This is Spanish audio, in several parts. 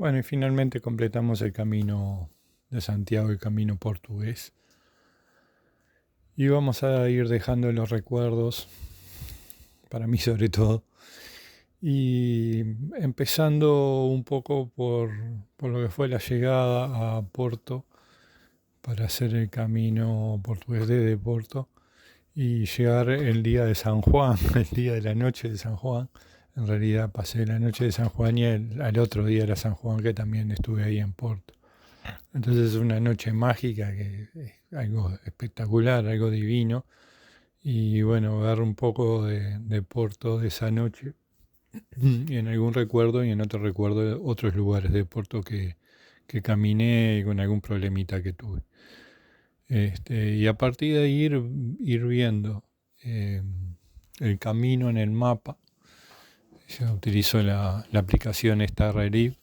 Bueno, y finalmente completamos el camino de Santiago, el camino portugués. Y vamos a ir dejando los recuerdos, para mí sobre todo, y empezando un poco por lo que fue la llegada a Porto para hacer el camino portugués desde Porto y llegar el día de San Juan, el día de la noche de San Juan. En realidad pasé la noche de San Juan y al otro día era San Juan, que también estuve ahí en Porto. Entonces es una noche mágica, que es algo espectacular, algo divino. Y bueno, ver un poco de Porto de esa noche, y en algún recuerdo y en otro recuerdo de otros lugares de Porto que caminé con algún problemita que tuve. Y a partir de ahí ir viendo eh, el camino en el mapa. Yo utilizo la aplicación esta Relief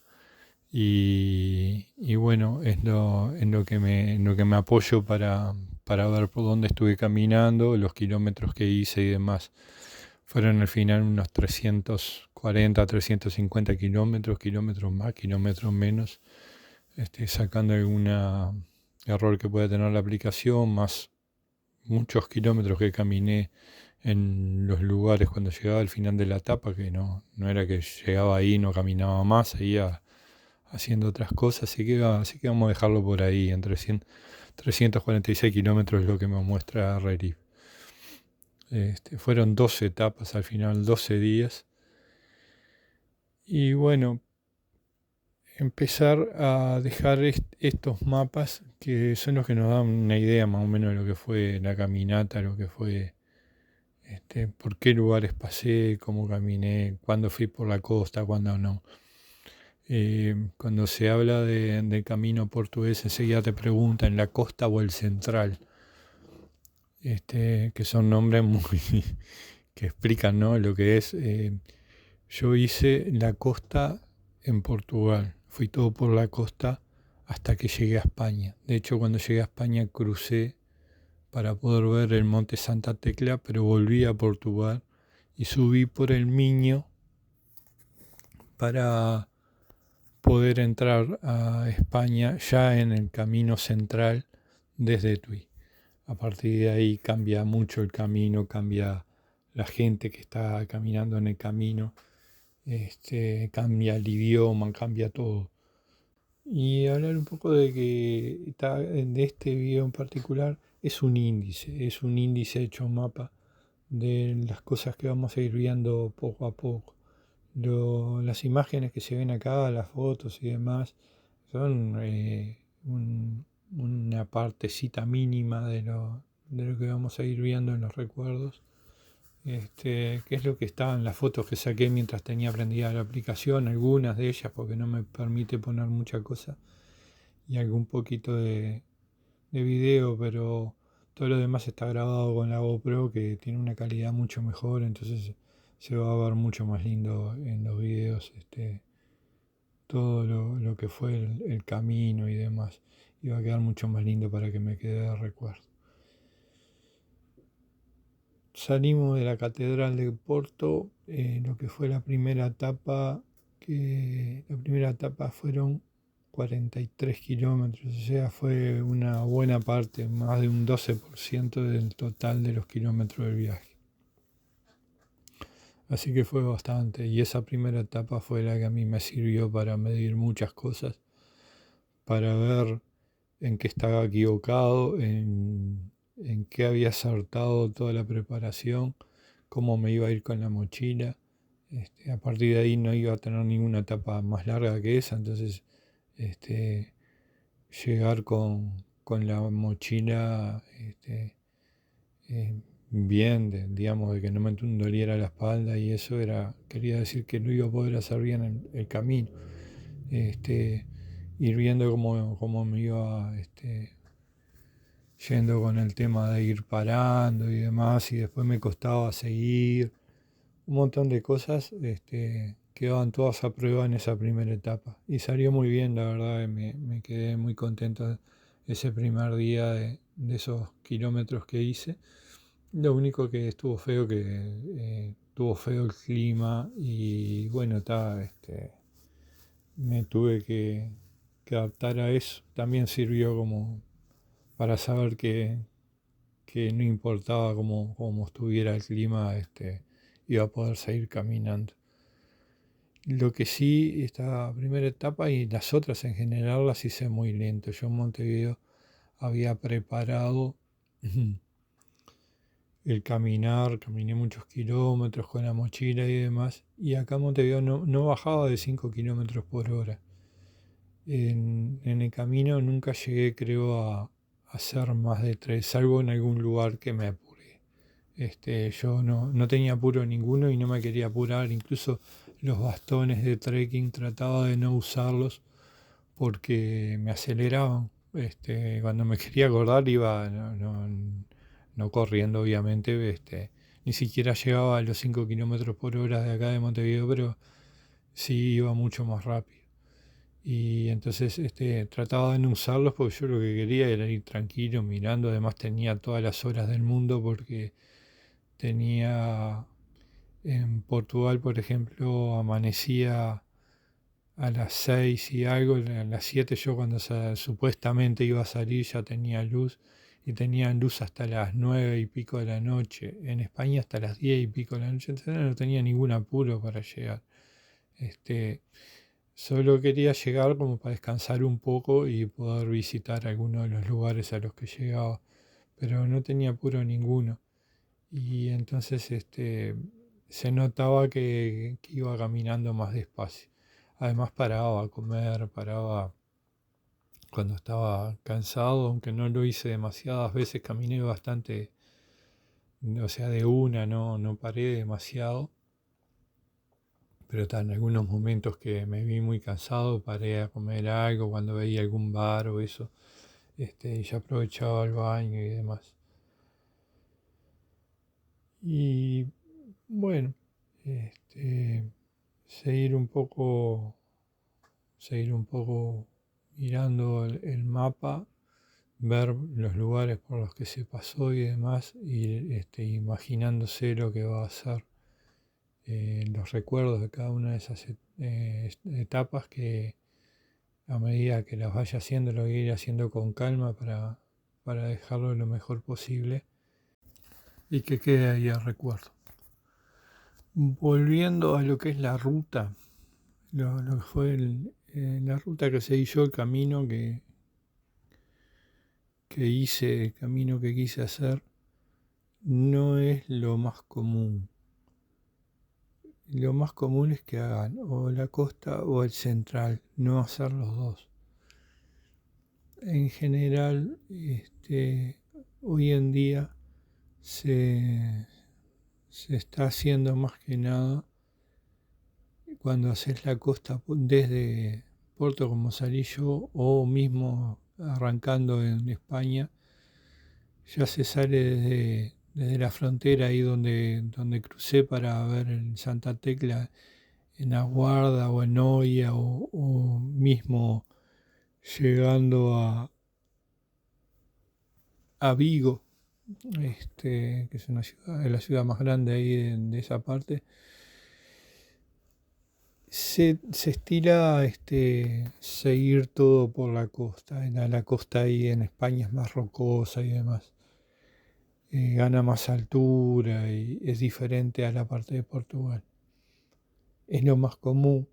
y bueno, es en lo que me apoyo para ver por dónde estuve caminando, los kilómetros que hice y demás. Fueron al final unos 340, 350 kilómetros, kilómetros más, kilómetros menos, sacando algún error que pueda tener la aplicación, más muchos kilómetros que caminé en los lugares cuando llegaba al final de la etapa, que no era que llegaba ahí y no caminaba más, seguía haciendo otras cosas, así que vamos a dejarlo por ahí, en 346 kilómetros es lo que me muestra Relief. Fueron 12 etapas al final, 12 días. Y bueno, empezar a dejar estos mapas que son los que nos dan una idea más o menos de lo que fue la caminata, lo que fue, por qué lugares pasé, cómo caminé, cuándo fui por la costa, cuándo no. Cuando se habla del camino portugués, enseguida te preguntan la costa o el central, que son nombres muy que explican, ¿no?, lo que es. Yo hice la costa en Portugal, fui todo por la costa hasta que llegué a España. De hecho, cuando llegué a España crucé para poder ver el monte Santa Tecla, pero volví a Portugal y subí por el Miño para poder entrar a España ya en el camino central desde Tui. A partir de ahí cambia mucho el camino, cambia la gente que está caminando en el camino, cambia el idioma, cambia todo. Y hablar un poco de de este video en particular, es un índice hecho mapa de las cosas que vamos a ir viendo poco a poco. Las imágenes que se ven acá, las fotos y demás, son una partecita mínima de lo que vamos a ir viendo en los recuerdos. Que es lo que está en las fotos que saqué mientras tenía prendida la aplicación, algunas de ellas porque no me permite poner mucha cosa, y algún poquito de video, pero todo lo demás está grabado con la GoPro, que tiene una calidad mucho mejor, entonces se va a ver mucho más lindo en los videos, todo lo que fue el camino y demás, y va a quedar mucho más lindo para que me quede de recuerdo. Salimos de la Catedral de Porto, lo que fue la primera etapa, que la primera etapa fueron 43 kilómetros, o sea, fue una buena parte, más de un 12% del total de los kilómetros del viaje. Así que fue bastante, y esa primera etapa fue la que a mí me sirvió para medir muchas cosas, para ver en qué estaba equivocado, en qué había acertado toda la preparación, cómo me iba a ir con la mochila. A partir de ahí no iba a tener ninguna etapa más larga que esa, entonces este, llegar con la mochila bien, digamos, de que no me doliera la espalda, y eso quería decir que no iba a poder hacer bien el camino. Ir viendo cómo me iba yendo con el tema de ir parando y demás, y después me costaba seguir. Un montón de cosas quedaban todas a prueba en esa primera etapa. Y salió muy bien, la verdad, me quedé muy contento ese primer día de esos kilómetros que hice. Lo único que estuvo feo el clima y bueno, está, me tuve que adaptar a eso. También sirvió como para saber que no importaba cómo estuviera el clima, iba a poder seguir caminando. Lo que sí, esta primera etapa y las otras en general las hice muy lento. Yo en Montevideo había preparado el caminar, caminé muchos kilómetros con la mochila y demás, y acá en Montevideo no bajaba de 5 kilómetros por hora. En el camino nunca llegué, creo, a hacer más de 3, salvo en algún lugar que me apuré. Yo no tenía apuro ninguno y no me quería apurar, incluso los bastones de trekking trataba de no usarlos porque me aceleraban. Cuando me quería acordar iba no corriendo obviamente, ni siquiera llegaba a los 5 kilómetros por hora de acá de Montevideo, pero sí iba mucho más rápido. Y entonces trataba de no usarlos porque yo lo que quería era ir tranquilo mirando. Además tenía todas las horas del mundo porque tenía en Portugal, por ejemplo, amanecía a las 6 y algo, a las 7 yo cuando supuestamente iba a salir ya tenía luz y tenía luz hasta las 9 y pico de la noche. En España hasta las 10 y pico de la noche, entonces no tenía ningún apuro para llegar. Este, Solo quería llegar como para descansar un poco y poder visitar algunos de los lugares a los que llegaba, pero no tenía apuro ninguno. Y entonces se notaba que iba caminando más despacio. Además paraba a comer, paraba cuando estaba cansado, aunque no lo hice demasiadas veces, caminé bastante, o sea, de una, no paré demasiado. Pero en algunos momentos que me vi muy cansado, paré a comer algo cuando veía algún bar o eso, y ya aprovechaba el baño y demás. Y bueno, este, seguir un poco, seguir un poco mirando el mapa, ver los lugares por los que se pasó y demás, y imaginándose lo que va a hacer, los recuerdos de cada una de esas etapas que a medida que las vaya haciendo, lo voy a ir haciendo con calma para dejarlo lo mejor posible y que quede ahí el recuerdo. Volviendo a lo que es la ruta, lo que fue la ruta que seguí yo, el camino que hice, el camino que quise hacer, no es lo más común. Lo más común es que hagan o la costa o el central, no hacer los dos. En general, hoy en día se está haciendo más que nada cuando haces la costa desde Puerto como salí yo o mismo arrancando en España, ya se sale desde la frontera ahí donde crucé para ver en Santa Tecla, en Aguarda o en Oia o mismo llegando a Vigo, que es la ciudad más grande ahí de esa parte. Se estila seguir todo por la costa. La costa ahí en España es más rocosa y demás. Gana más altura y es diferente a la parte de Portugal. Es lo más común.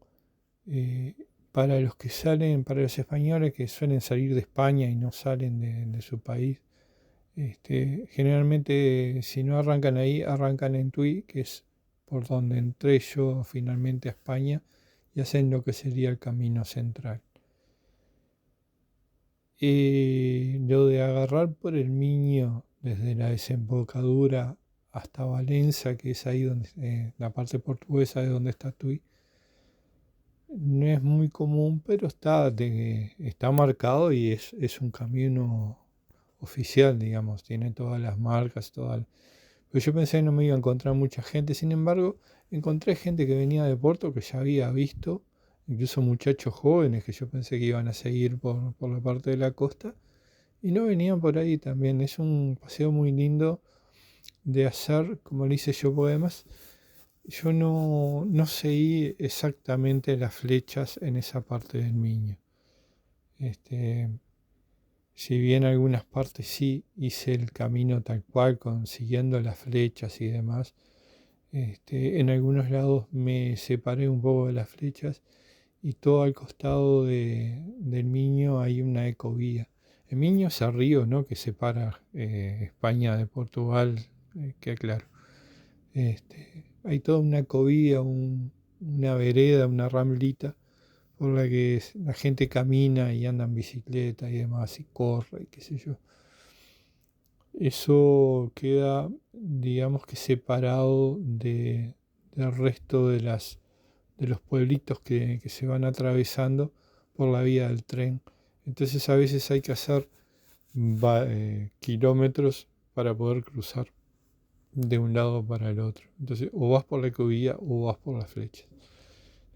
eh, para los que salen, para los españoles que suelen salir de España y no salen de su país, generalmente si no arrancan ahí, arrancan en Tui, que es por donde entré yo finalmente a España, y hacen lo que sería el camino central. Lo de agarrar por el Miño desde la desembocadura hasta Valencia, que es ahí donde la parte portuguesa de donde está Tui, no es muy común, pero está marcado y es un camino oficial, digamos, tiene todas las marcas, pero yo pensé que no me iba a encontrar mucha gente, sin embargo, encontré gente que venía de Porto que ya había visto, incluso muchachos jóvenes que yo pensé que iban a seguir por la parte de la costa, y no venían por ahí también. Es un paseo muy lindo de hacer, como le hice yo, porque además yo no seguí exactamente las flechas en esa parte del Miño. Este, si bien algunas partes sí hice el camino tal cual, consiguiendo las flechas y demás, en algunos lados me separé un poco de las flechas y todo al costado del Miño hay una ecovía. El Miño es el río, ¿no?, que separa España de Portugal, que claro. Hay toda una ecovía, una vereda, una ramblita por la que la gente camina y anda en bicicleta y demás y corre y qué sé yo. Eso queda, digamos que separado del resto de los pueblitos que se van atravesando por la vía del tren. Entonces a veces hay que hacer kilómetros para poder cruzar de un lado para el otro. Entonces o vas por la ecovía o vas por las flechas.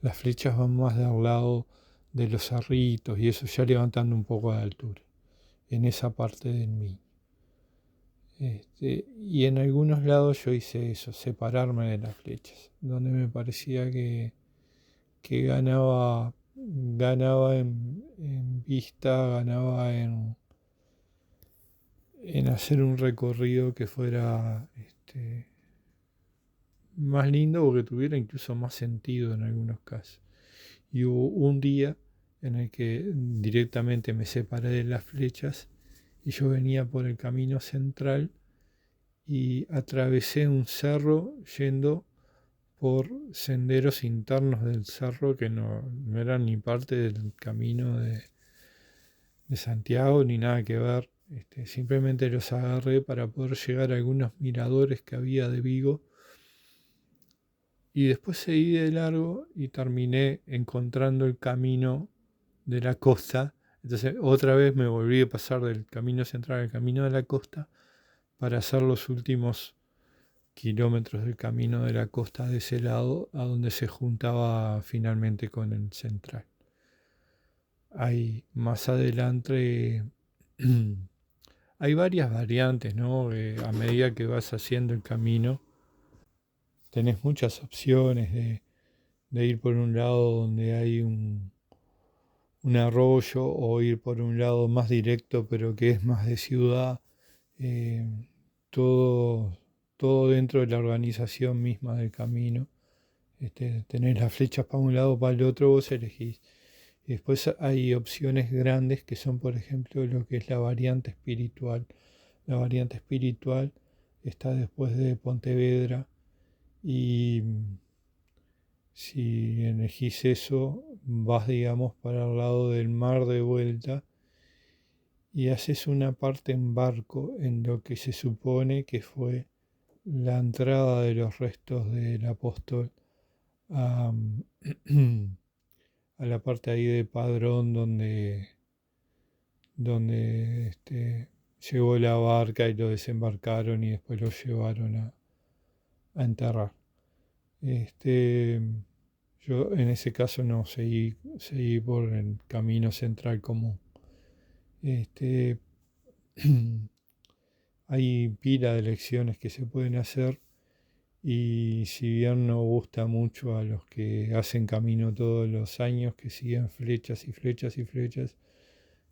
Las flechas van más del lado de los cerritos y eso, ya levantando un poco de altura, en esa parte del mí. Y en algunos lados yo hice eso, separarme de las flechas, donde me parecía que ganaba en vista, ganaba en hacer un recorrido que fuera más lindo o que tuviera incluso más sentido en algunos casos. Y hubo un día en el que directamente me separé de las flechas y yo venía por el camino central y atravesé un cerro yendo por senderos internos del cerro que no eran ni parte del camino de Santiago ni nada que ver. Simplemente los agarré para poder llegar a algunos miradores que había de Vigo y después seguí de largo y terminé encontrando el camino de la costa. Entonces otra vez me volví a pasar del camino central al camino de la costa para hacer los últimos kilómetros del camino de la costa de ese lado a donde se juntaba finalmente con el central. Hay más adelante, hay varias variantes, ¿no? A medida que vas haciendo el camino, tenés muchas opciones de ir por un lado donde hay un arroyo o ir por un lado más directo pero que es más de ciudad. eh, todo, todo dentro de la organización misma del camino. Tenés las flechas para un lado o para el otro, vos elegís. Y después hay opciones grandes que son, por ejemplo, lo que es la variante espiritual. La variante espiritual está después de Pontevedra y si elegís eso, vas, digamos, para el lado del mar de vuelta y haces una parte en barco en lo que se supone que fue la entrada de los restos del apóstol a, a la parte ahí de Padrón donde llegó la barca y lo desembarcaron y después lo llevaron a enterrar. Este, yo en ese caso no seguí por el camino central común. Este, hay pila de lecciones que se pueden hacer y si bien no gusta mucho a los que hacen camino todos los años, que siguen flechas y flechas y flechas,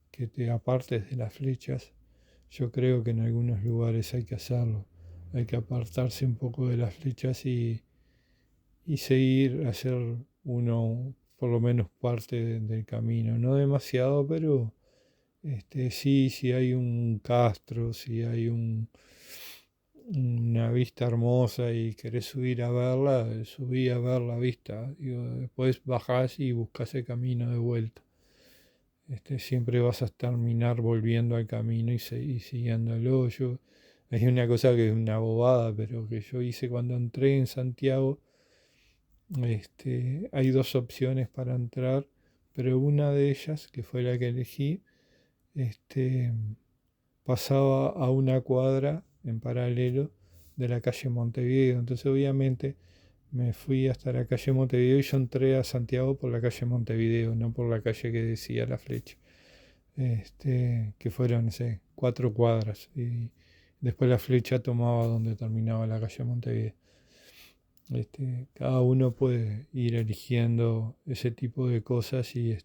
que te apartes de las flechas, yo creo que en algunos lugares hay que hacerlo. Hay que apartarse un poco de las flechas y seguir, hacer uno por lo menos parte del camino. No demasiado, pero sí, si hay un castro, si hay una vista hermosa y querés subir a verla, subí a ver la vista. Digo, después bajás y buscas el camino de vuelta. Siempre vas a terminar volviendo al camino y siguiéndolo. Hay una cosa que es una bobada, pero que yo hice cuando entré en Santiago. Hay dos opciones para entrar, pero una de ellas, que fue la que elegí, este, pasaba a una cuadra en paralelo de la calle Montevideo. Entonces obviamente me fui hasta la calle Montevideo y yo entré a Santiago por la calle Montevideo, no por la calle que decía la flecha. Que fueron, no sé, 4 cuadras y después la flecha tomaba donde terminaba la calle Montevideo. Cada uno puede ir eligiendo ese tipo de cosas y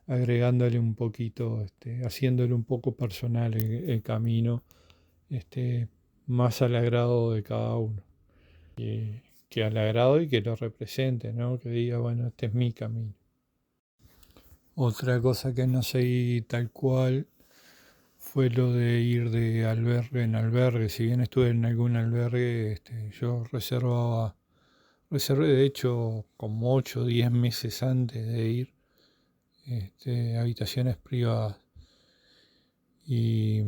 agregándole un poquito, haciéndole un poco personal el camino, este, más al agrado de cada uno. Que al agrado y que lo represente, ¿no? Que diga, bueno, este es mi camino. Otra cosa que no seguí tal cual fue lo de ir de albergue en albergue. Si bien estuve en algún albergue, yo reservé de hecho como 8 o 10 meses antes de ir, habitaciones privadas. Y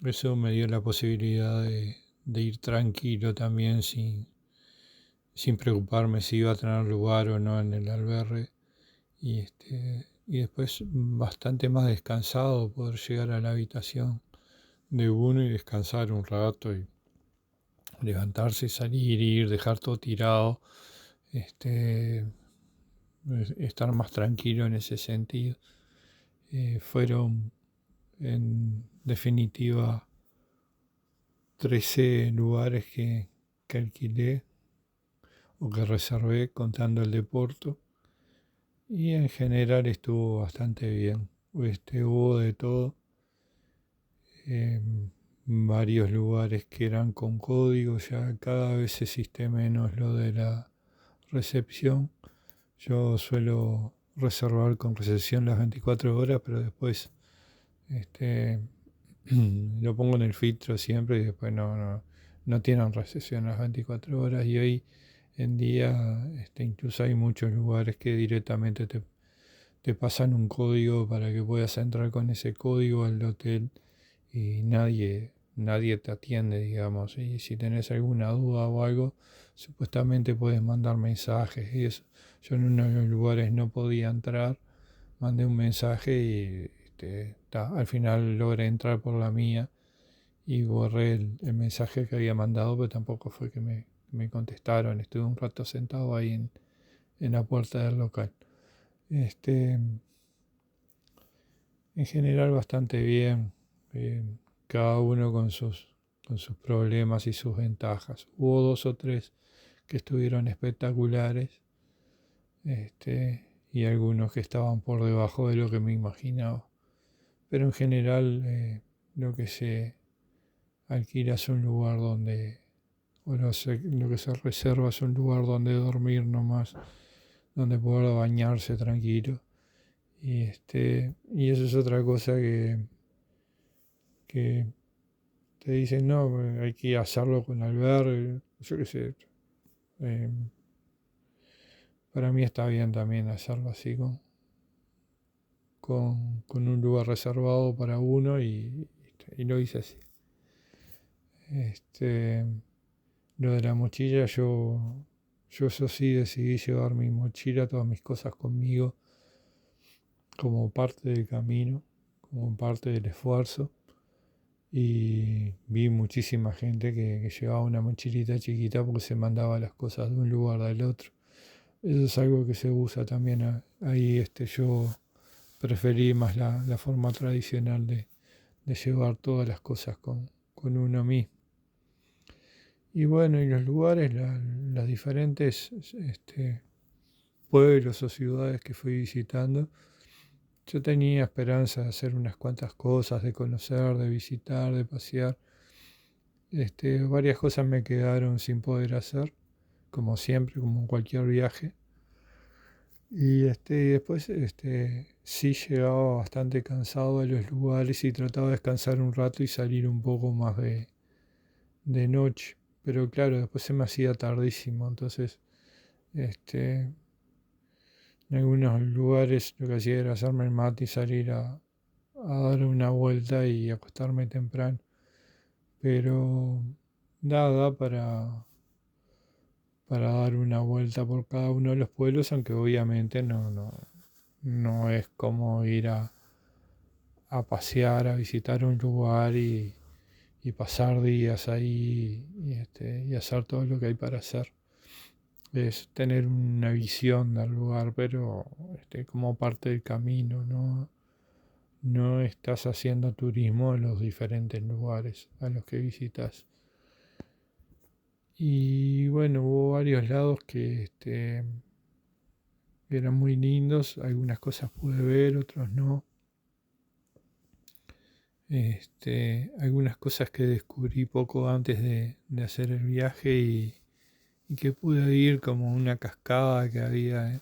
eso me dio la posibilidad de ir tranquilo también sin preocuparme si iba a tener lugar o no en el albergue. Y después bastante más descansado poder llegar a la habitación de uno y descansar un rato y levantarse, salir, ir, dejar todo tirado, estar más tranquilo en ese sentido. Fueron en definitiva 13 lugares que alquilé o que reservé contando el de Porto y en general estuvo bastante bien. Hubo de todo. Varios lugares que eran con código, ya cada vez existe menos lo de la recepción. Yo suelo reservar con recepción las 24 horas, pero después este, lo pongo en el filtro siempre y después no tienen recepción las 24 horas. Y hoy en día incluso hay muchos lugares que directamente te pasan un código para que puedas entrar con ese código al hotel y nadie te atiende, digamos. Y si tenés alguna duda o algo, supuestamente puedes mandar mensajes y eso. Yo en uno de los lugares no podía entrar, mandé un mensaje y al final logré entrar por la mía y borré el mensaje que había mandado, pero tampoco fue que me contestaron. Estuve un rato sentado ahí en la puerta del local. Este, en general bastante bien, eh, cada uno con sus problemas y sus ventajas. Hubo dos o tres que estuvieron espectaculares, y algunos que estaban por debajo de lo que me imaginaba. Pero en general lo que se alquila es un lugar donde, o lo que se reserva es un lugar donde dormir nomás, donde poder bañarse tranquilo. Y eso es otra cosa que te dicen, no, hay que hacerlo con albergue, yo qué sé. eh, para mí está bien también hacerlo así con un lugar reservado para uno y lo hice así. Este, lo de la mochila, yo eso sí decidí llevar mi mochila, todas mis cosas conmigo como parte del camino, como parte del esfuerzo. Y vi muchísima gente que llevaba una mochilita chiquita porque se mandaba las cosas de un lugar al otro. Eso es algo que se usa también ahí. Yo preferí más la forma tradicional de llevar todas las cosas con uno mismo. Y bueno, y los lugares, las diferentes pueblos o ciudades que fui visitando, yo tenía esperanza de hacer unas cuantas cosas, de conocer, de visitar, de pasear. Varias cosas me quedaron sin poder hacer, como siempre, como en cualquier viaje. Y después sí llegaba bastante cansado a los lugares y trataba de descansar un rato y salir un poco más de noche. Pero claro, después se me hacía tardísimo, entonces este, en algunos lugares lo que hacía era hacerme el mate y salir a dar una vuelta y acostarme temprano. Pero nada para dar una vuelta por cada uno de los pueblos, aunque obviamente no es como ir a pasear, a visitar un lugar y pasar días ahí y hacer todo lo que hay para hacer. Es tener una visión del lugar, pero como parte del camino, no estás haciendo turismo en los diferentes lugares a los que visitas. Y bueno, hubo varios lados que eran muy lindos, algunas cosas pude ver, otros no. Algunas cosas que descubrí poco antes de hacer el viaje y que pude ir como una cascada que había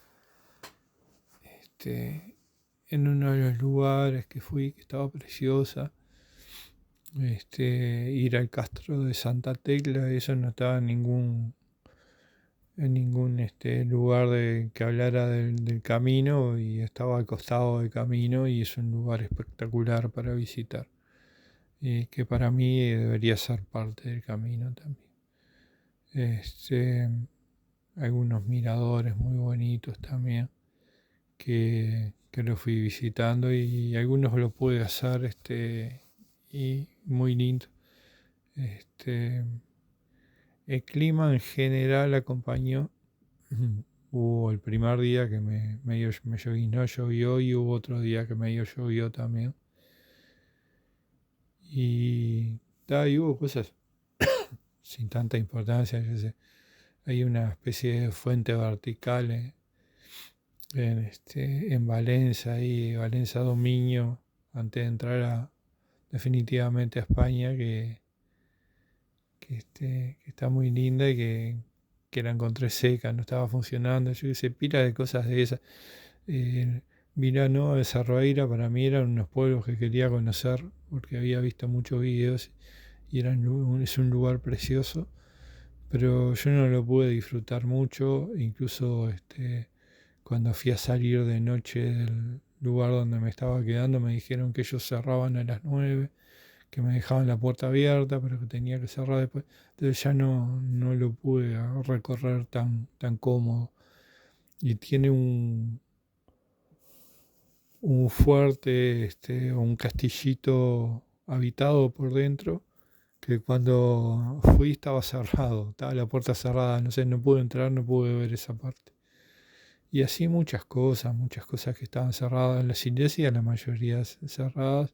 en uno de los lugares que fui, que estaba preciosa. Ir al Castro de Santa Tecla, eso no estaba en ningún lugar que hablara del camino y estaba al costado del camino y es un lugar espectacular para visitar y que para mí debería ser parte del camino también. Este, Algunos miradores muy bonitos también que lo fui visitando y algunos lo pude hacer y muy lindo. Este, el clima en general acompañó. Hubo el primer día que me llovió y hubo otro día que medio llovió también. Y hubo cosas sin tanta importancia, yo sé. Hay una especie de fuente vertical en Valencia y Valencia Dominio, antes de entrar definitivamente a España, que está muy linda y que la encontré seca, no estaba funcionando, yo qué sé, pila de cosas de esas. Eh, Vilanova de Cerreira para mí eran unos pueblos que quería conocer porque había visto muchos videos y es un lugar precioso, pero yo no lo pude disfrutar mucho, incluso cuando fui a salir de noche del lugar donde me estaba quedando me dijeron que ellos cerraban a las 9, que me dejaban la puerta abierta, pero que tenía que cerrar después. Entonces ya no lo pude recorrer tan cómodo. Y tiene un fuerte o un castillito habitado por dentro, que cuando fui estaba cerrado, estaba la puerta cerrada, no sé, no pude entrar, no pude ver esa parte. Y así muchas cosas que estaban cerradas en las iglesias, la mayoría cerradas,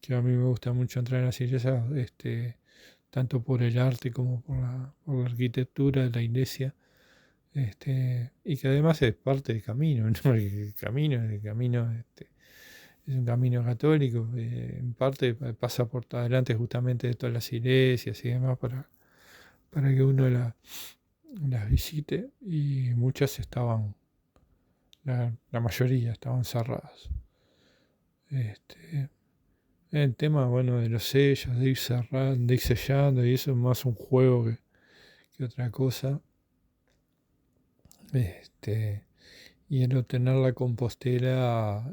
que a mí me gusta mucho entrar en las iglesias, tanto por el arte como por la arquitectura de la iglesia, y que además es parte del camino, ¿no? Es un camino católico, en parte pasa por adelante justamente de todas las iglesias y demás para que uno las visite y muchas la mayoría estaban cerradas. El tema, bueno, de los sellos, de ir cerrando, de ir sellando, y eso es más un juego que otra cosa. Y el obtener la compostera,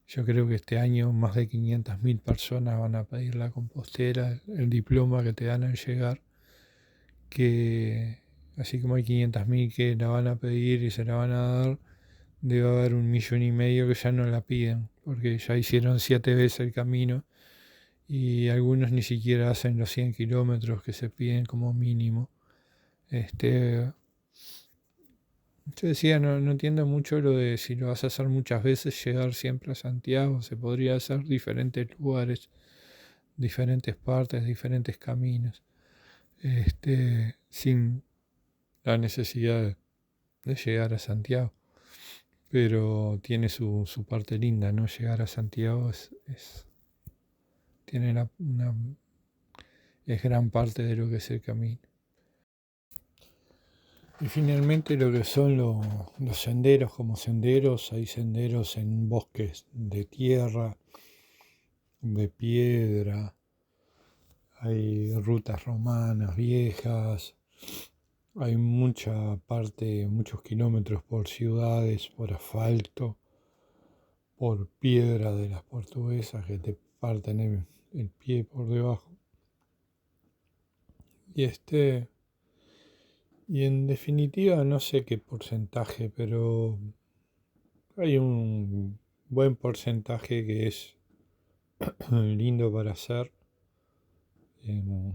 yo creo que este año más de 500.000 personas van a pedir la compostera, el diploma que te dan al llegar, que así como hay 500.000 que la van a pedir y se la van a dar, debe haber 1,5 millones que ya no la piden, porque ya hicieron 7 veces el camino y algunos ni siquiera hacen los 100 kilómetros que se piden como mínimo. Yo decía, no entiendo mucho lo de si lo vas a hacer muchas veces, llegar siempre a Santiago. Se podría hacer diferentes lugares, diferentes partes, diferentes caminos, sin la necesidad de llegar a Santiago. Pero tiene su parte linda, ¿no? Llegar a Santiago tiene es gran parte de lo que es el camino. Y finalmente lo que son los senderos como senderos, hay senderos en bosques de tierra, de piedra, hay rutas romanas viejas, hay mucha parte, muchos kilómetros por ciudades, por asfalto, por piedra de las portuguesas que te parten el pie por debajo. Y y en definitiva no sé qué porcentaje, pero hay un buen porcentaje que es lindo para hacer, em,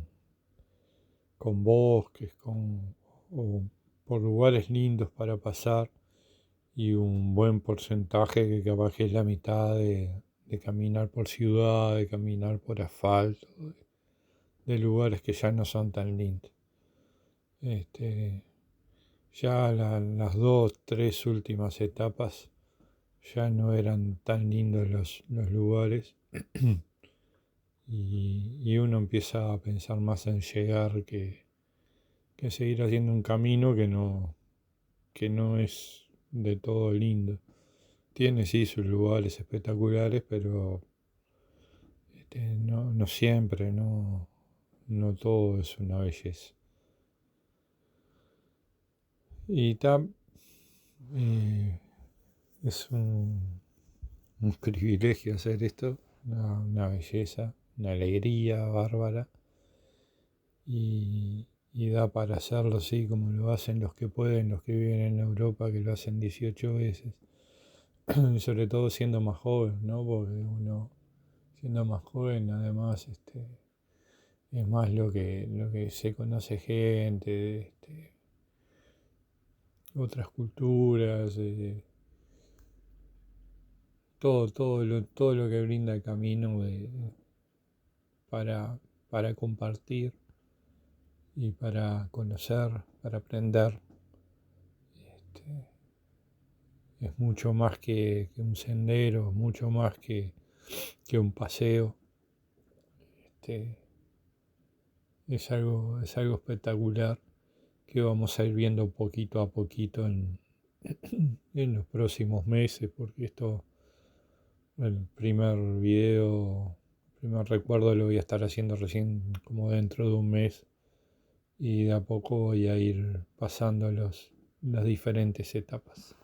con bosques, o por lugares lindos para pasar, y un buen porcentaje que capaz que es la mitad de caminar por ciudad, de caminar por asfalto, de lugares que ya no son tan lindos. Este, ya las dos, tres últimas etapas ya no eran tan lindos los lugares y uno empieza a pensar más en llegar que seguir haciendo un camino que no es de todo lindo. Tiene sí sus lugares espectaculares, pero no siempre, no todo es una belleza. Y eh, es un privilegio hacer esto, una belleza, una alegría bárbara. Y da para hacerlo así como lo hacen los que pueden, los que viven en Europa, que lo hacen 18 veces. Y sobre todo siendo más joven, ¿no? Porque uno, siendo más joven, además, es más lo que se conoce gente, otras culturas, todo lo que brinda el camino para, para compartir y para conocer, para aprender. Este, es mucho más que un sendero, mucho más que un paseo. Este, es algo espectacular que vamos a ir viendo poquito a poquito en los próximos meses, porque el primer video, el primer recuerdo lo voy a estar haciendo recién como dentro de un mes y de a poco voy a ir pasando las diferentes etapas.